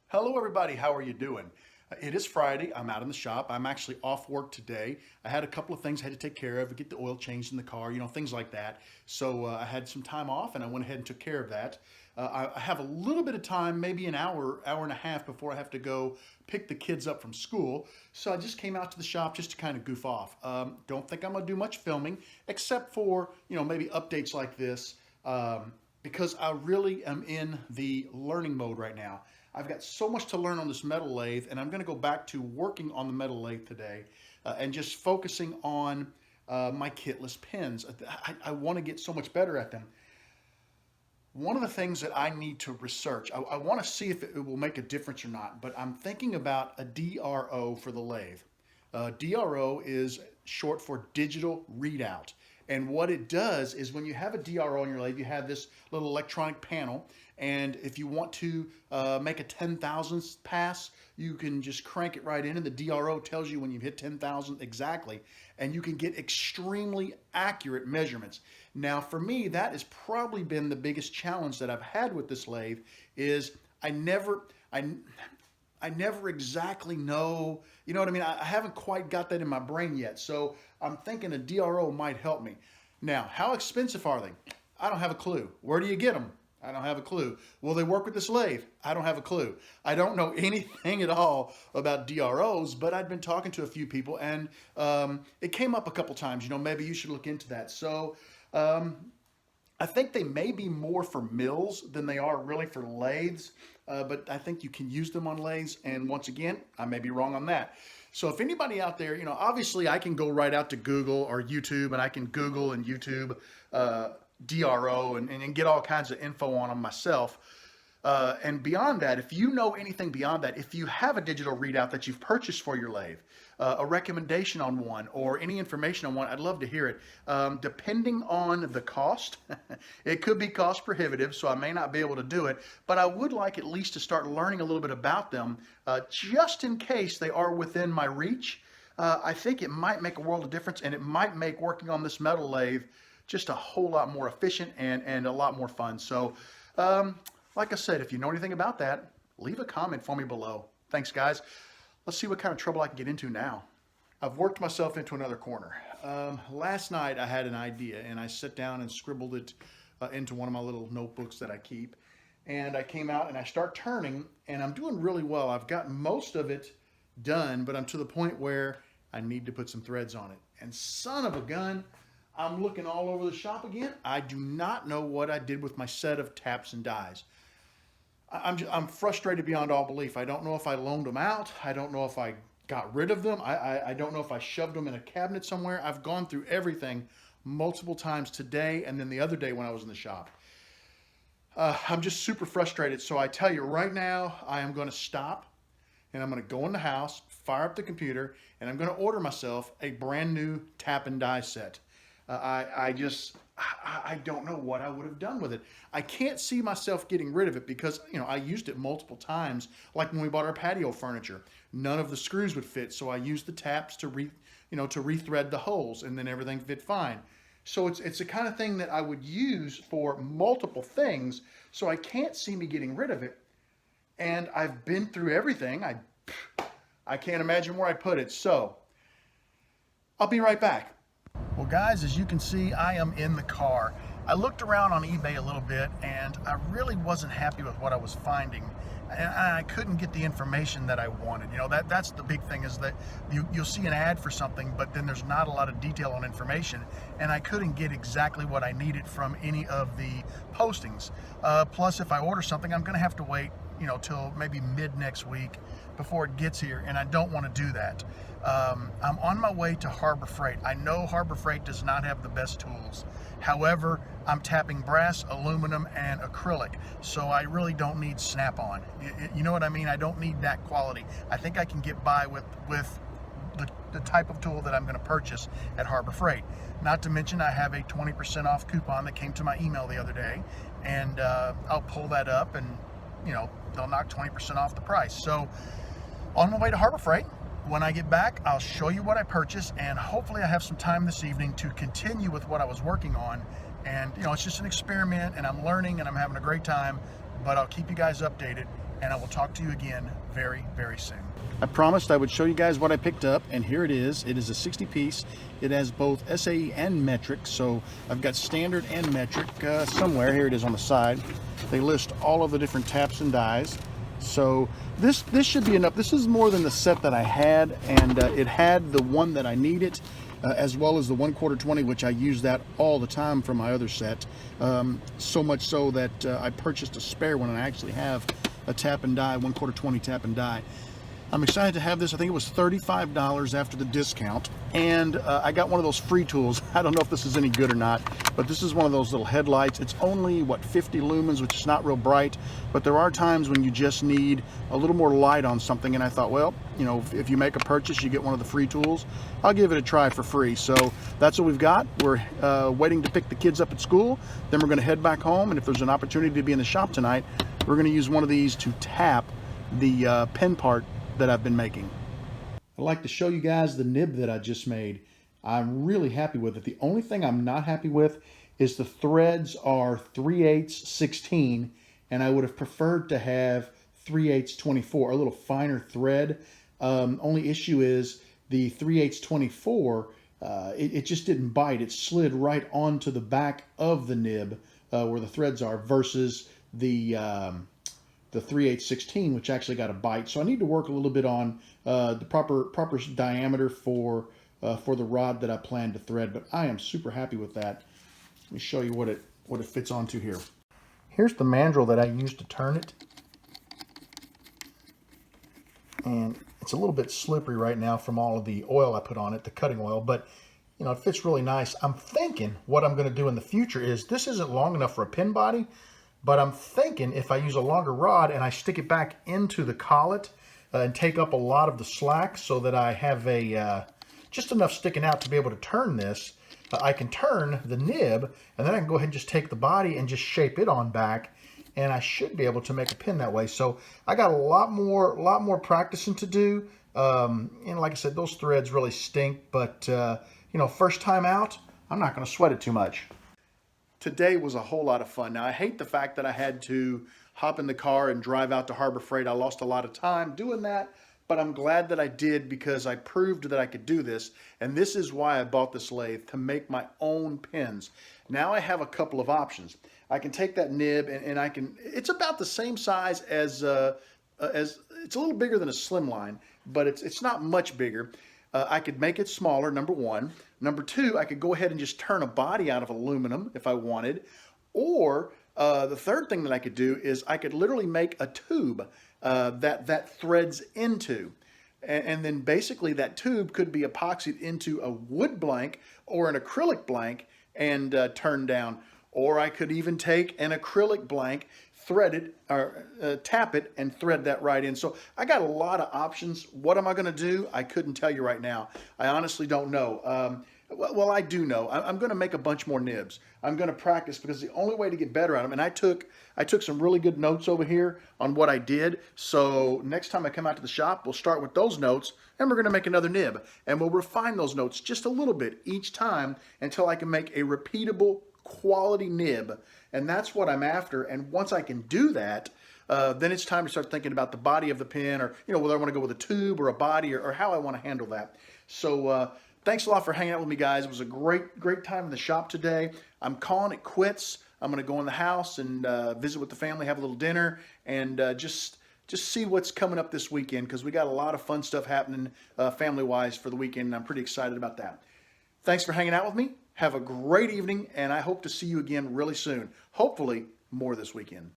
Hello everybody, how are you doing? It is Friday, I'm out in the shop. I'm actually off work today. I had a couple of things I had to take care of, get the oil changed in the car, things like that. So I had some time off and I went ahead and took care of that. I have a little bit of time, maybe an hour, hour and a half before I have to go pick the kids up from school. So I just came out to the shop just to kind of goof off. Don't think I'm gonna do much filming except for, maybe updates like this. Because I really am in the learning mode right now. I've got so much to learn on this metal lathe, and I'm going to go back to working on the metal lathe today and just focusing on my kitless pins. I want to get so much better at them. One of the things that I need to research, I want to see if it will make a difference or not, but I'm thinking about a DRO for the lathe. DRO is short for digital readout. And what it does is when you have a DRO on your lathe, you have this little electronic panel. And if you want to make a 10,000th pass, you can just crank it right in and the DRO tells you when you've hit 10,000 exactly. And you can get extremely accurate measurements. Now for me, that has probably been the biggest challenge that I've had with this lathe is I never exactly know, you know what I mean? I haven't quite got that in my brain yet. So I'm thinking a DRO might help me. Now, how expensive are they? I don't have a clue. Where do you get them? I don't have a clue. Will they work with this lathe? I don't have a clue. I don't know anything at all about DROs, but I'd been talking to a few people and it came up a couple times, maybe you should look into that. So I think they may be more for mills than they are really for lathes, but I think you can use them on lathes. And once again, I may be wrong on that. So if anybody out there, obviously I can go right out to Google or YouTube and I can Google and YouTube DRO and get all kinds of info on them myself. And beyond that, if you know anything beyond that, if you have a digital readout that you've purchased for your lathe, a recommendation on one or any information on one, I'd love to hear it. Depending on the cost, it could be cost prohibitive, so I may not be able to do it, but I would like at least to start learning a little bit about them just in case they are within my reach. I think it might make a world of difference and it might make working on this metal lathe just a whole lot more efficient and a lot more fun. So, like I said, if you know anything about that, leave a comment for me below. Thanks, guys. Let's see what kind of trouble I can get into now. I've worked myself into another corner. Last night I had an idea and I sat down and scribbled it into one of my little notebooks that I keep. And I came out and I start turning and I'm doing really well. I've got most of it done, but I'm to the point where I need to put some threads on it. And son of a gun, I'm looking all over the shop again. I do not know what I did with my set of taps and dies. I'm frustrated beyond all belief. I don't know if I loaned them out. I don't know if I got rid of them. I don't know if I shoved them in a cabinet somewhere. I've gone through everything multiple times today and then the other day when I was in the shop. I'm just super frustrated. So I tell you right now, I am going to stop and I'm going to go in the house, fire up the computer, and I'm going to order myself a brand new tap and die set. I don't know what I would have done with it. I can't see myself getting rid of it because, I used it multiple times. Like when we bought our patio furniture, none of the screws would fit. So I used the taps to rethread the holes and then everything fit fine. So it's the kind of thing that I would use for multiple things. So I can't see me getting rid of it. And I've been through everything. I can't imagine where I put it. So I'll be right back. Well, guys, as you can see, I am in the car. I looked around on eBay a little bit and I really wasn't happy with what I was finding. And I couldn't get the information that I wanted. That's the big thing is that you'll see an ad for something, but then there's not a lot of detail on information. And I couldn't get exactly what I needed from any of the postings. Plus, if I order something, I'm going to have to wait, till maybe mid next week before it gets here. And I don't want to do that. I'm on my way to Harbor Freight. I know Harbor Freight does not have the best tools. However, I'm tapping brass, aluminum, and acrylic, so I really don't need snap-on. You know what I mean? I don't need that quality. I think I can get by with the type of tool that I'm going to purchase at Harbor Freight. Not to mention I have a 20% off coupon that came to my email the other day, and I'll pull that up and, they'll knock 20% off the price. So on my way to Harbor Freight, when I get back, I'll show you what I purchased, and hopefully I have some time this evening to continue with what I was working on. And it's just an experiment and I'm learning and I'm having a great time, but I'll keep you guys updated and I will talk to you again very, very soon. I promised I would show you guys what I picked up, and here it is. It is a 60 piece. It has both SAE and metric, so I've got standard and metric somewhere. Here it is on the side. They list all of the different taps and dies. So this should be enough. This is more than the set that I had, and it had the one that I needed, as well as the 1/4 20, which I use that all the time for my other set. So much so that I purchased a spare one, and I actually have a tap and die, 1/4 20 tap and die. I'm excited to have this. I think it was $35 after the discount, and I got one of those free tools. I don't know if this is any good or not, but this is one of those little headlights. It's only, what, 50 lumens, which is not real bright, but there are times when you just need a little more light on something, and I thought, well, you know, if you make a purchase, you get one of the free tools. I'll give it a try for free. So that's what we've got. We're waiting to pick the kids up at school, then we're going to head back home, and if there's an opportunity to be in the shop tonight, we're going to use one of these to tap the pen part that I've been making. I'd like to show you guys the nib that I just made. I'm really happy with it. The only thing I'm not happy with is the threads are 3/8 16, and I would have preferred to have 3/8 24, a little finer thread. Only issue is the 3/8 24, it just didn't bite. It slid right onto the back of the nib where the threads are, versus the 3/8 16, which actually got a bite. So I need to work a little bit on the proper diameter for the rod that I plan to thread. But I am super happy with that. Let me show you what it fits onto here. Here's the mandrel that I used to turn it, and it's a little bit slippery right now from all of the oil I put on it, the cutting oil. But you know, it fits really nice. I'm thinking what I'm going to do in the future is, this isn't long enough for a pin body, but I'm thinking if I use a longer rod and I stick it back into the collet and take up a lot of the slack, so that I have just enough sticking out to be able to turn this, I can turn the nib, and then I can go ahead and just take the body and just shape it on back, and I should be able to make a pin that way. So I got a lot more practicing to do. And like I said, those threads really stink, but you know, first time out, I'm not going to sweat it too much. Today was a whole lot of fun. Now, I hate the fact that I had to hop in the car and drive out to Harbor Freight. I lost a lot of time doing that, but I'm glad that I did, because I proved that I could do this. And this is why I bought this lathe, to make my own pins. Now I have a couple of options. I can take that nib and I can, it's about the same size as it's a little bigger than a slimline, but it's not much bigger. I could make it smaller, number one. Number two, I could go ahead and just turn a body out of aluminum if I wanted. Or the third thing that I could do is I could literally make a tube that threads into. And then basically that tube could be epoxied into a wood blank or an acrylic blank and turned down. Or I could even take an acrylic blank, thread it, or tap it and thread that right in. So I got a lot of options. What am I going to do? I couldn't tell you right now. I honestly don't know. Well, I do know. I'm going to make a bunch more nibs. I'm going to practice, because the only way to get better at them, and I took some really good notes over here on what I did. So next time I come out to the shop, we'll start with those notes, and we're going to make another nib, and we'll refine those notes just a little bit each time until I can make a repeatable quality nib. And that's what I'm after. And once I can do that, then it's time to start thinking about the body of the pin, or you know, whether I want to go with a tube or a body, or how I want to handle that. So thanks a lot for hanging out with me, guys. It was a great time in the shop today. I'm calling it quits. I'm going to go in the house and visit with the family, have a little dinner, and just see what's coming up this weekend, because we got a lot of fun stuff happening family-wise for the weekend, and I'm pretty excited about that. Thanks for hanging out with me. Have a great evening, and I hope to see you again really soon. Hopefully more this weekend.